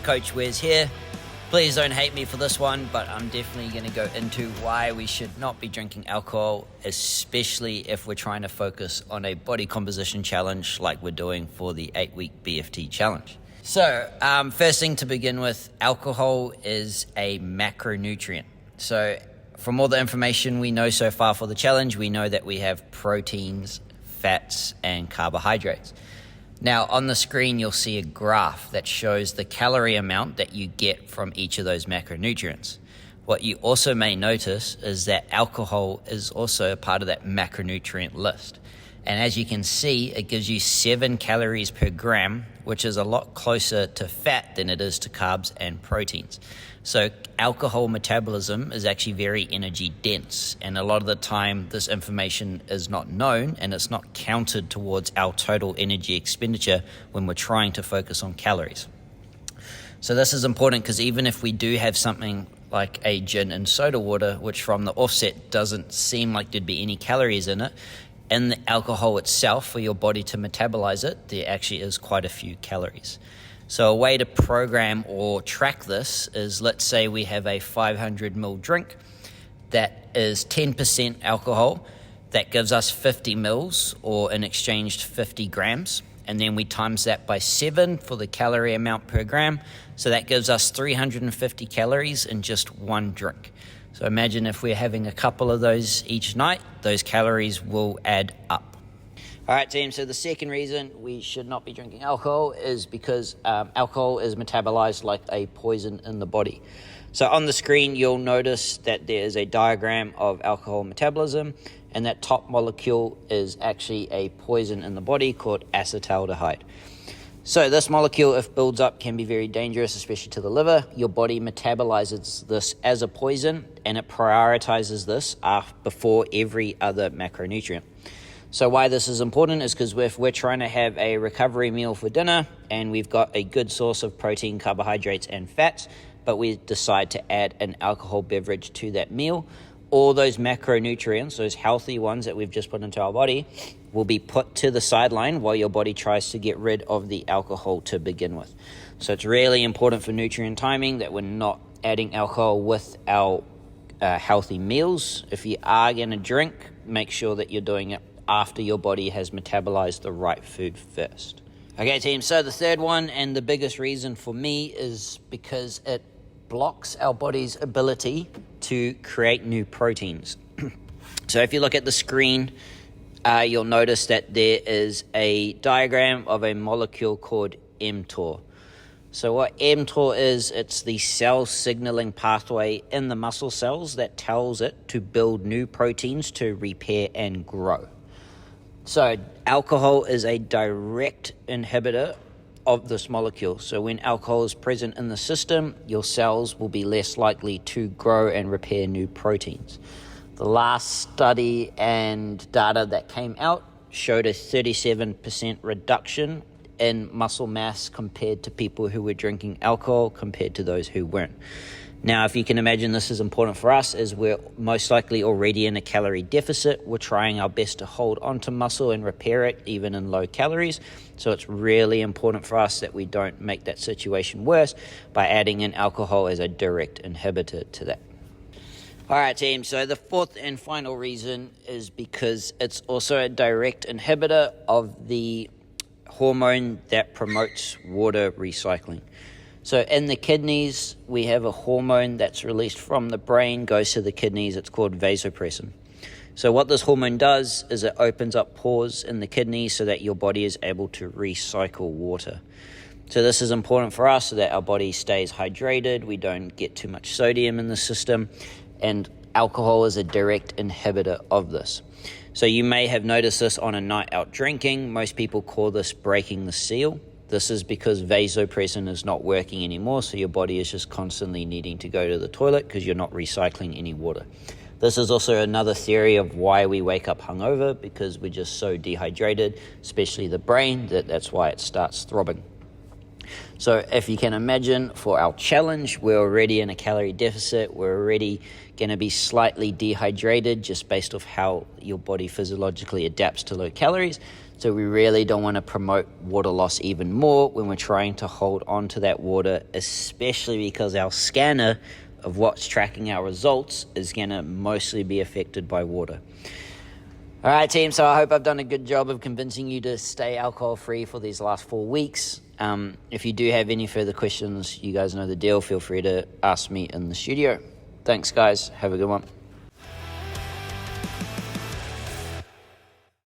Coach Wes here. Please don't hate me for this one, but I'm definitely going to go into why we should not be drinking alcohol, especially if we're trying to focus on a body composition challenge like we're doing for the 8-week BFT challenge. So, first thing to begin with, alcohol is a macronutrient. So, from all the information we know so far for the challenge, we know that we have proteins, fats, and carbohydrates. Now, on the screen, you'll see a graph that shows the calorie amount that you get from each of those macronutrients. What you also may notice is that alcohol is also a part of that macronutrient list. And as you can see, it gives you 7 calories per gram, which is a lot closer to fat than it is to carbs and proteins. So alcohol metabolism is actually very energy dense, and a lot of the time this information is not known and it's not counted towards our total energy expenditure when we're trying to focus on calories. So this is important because even if we do have something like a gin and soda water, which from the offset doesn't seem like there'd be any calories in it, in the alcohol itself, for your body to metabolize it, there actually is quite a few calories. So a way to program or track this is, let's say we have a 500 ml drink that is 10% alcohol. That gives us 50 mils, or in exchange 50 grams. And then we times that by 7 for the calorie amount per gram. So that gives us 350 calories in just one drink. So imagine if we're having a couple of those each night, those calories will add up. All right, team, so the second reason we should not be drinking alcohol is because alcohol is metabolized like a poison in the body. So on the screen, you'll notice that there is a diagram of alcohol metabolism, and that top molecule is actually a poison in the body called acetaldehyde. So this molecule, if builds up, can be very dangerous, especially to the liver. Your body metabolizes this as a poison, and it prioritizes this before every other macronutrient. So why this is important is because if we're trying to have a recovery meal for dinner and we've got a good source of protein, carbohydrates, and fats, but we decide to add an alcohol beverage to that meal, all those macronutrients, those healthy ones that we've just put into our body, will be put to the sideline while your body tries to get rid of the alcohol to begin with. So it's really important for nutrient timing that we're not adding alcohol with our healthy meals. If you are going to drink, make sure that you're doing it after your body has metabolized the right food first. Okay, team, so the third one and the biggest reason for me is because it blocks our body's ability to create new proteins. So if you look at the screen, you'll notice that there is a diagram of a molecule called mTOR. So what mTOR is, it's the cell signaling pathway in the muscle cells that tells it to build new proteins to repair and grow. So alcohol is a direct inhibitor of this molecule. So when alcohol is present in the system, your cells will be less likely to grow and repair new proteins. The last study and data that came out showed a 37% reduction in muscle mass compared to people who were drinking alcohol compared to those who weren't. Now, if you can imagine, this is important for us as we're most likely already in a calorie deficit. We're trying our best to hold onto muscle and repair it even in low calories. So it's really important for us that we don't make that situation worse by adding in alcohol as a direct inhibitor to that. All right, team, so the fourth and final reason is because it's also a direct inhibitor of the hormone that promotes water recycling. So in the kidneys, we have a hormone that's released from the brain, goes to the kidneys. It's called vasopressin. So what this hormone does is it opens up pores in the kidneys so that your body is able to recycle water. So this is important for us so that our body stays hydrated, we don't get too much sodium in the system, and alcohol is a direct inhibitor of this. So you may have noticed this on a night out drinking. Most people call this breaking the seal. This is because vasopressin is not working anymore, so your body is just constantly needing to go to the toilet because you're not recycling any water. This is also another theory of why we wake up hungover, because we're just so dehydrated, especially the brain, that's why it starts throbbing. So if you can imagine, for our challenge, we're already in a calorie deficit. We're already going to be slightly dehydrated just based off how your body physiologically adapts to low calories. So we really don't want to promote water loss even more when we're trying to hold on to that water, especially because our scanner of what's tracking our results is going to mostly be affected by water. All right, team, so I hope I've done a good job of convincing you to stay alcohol-free for these last 4 weeks. If you do have any further questions, you guys know the deal. Feel free to ask me in the studio. Thanks, guys. Have a good one.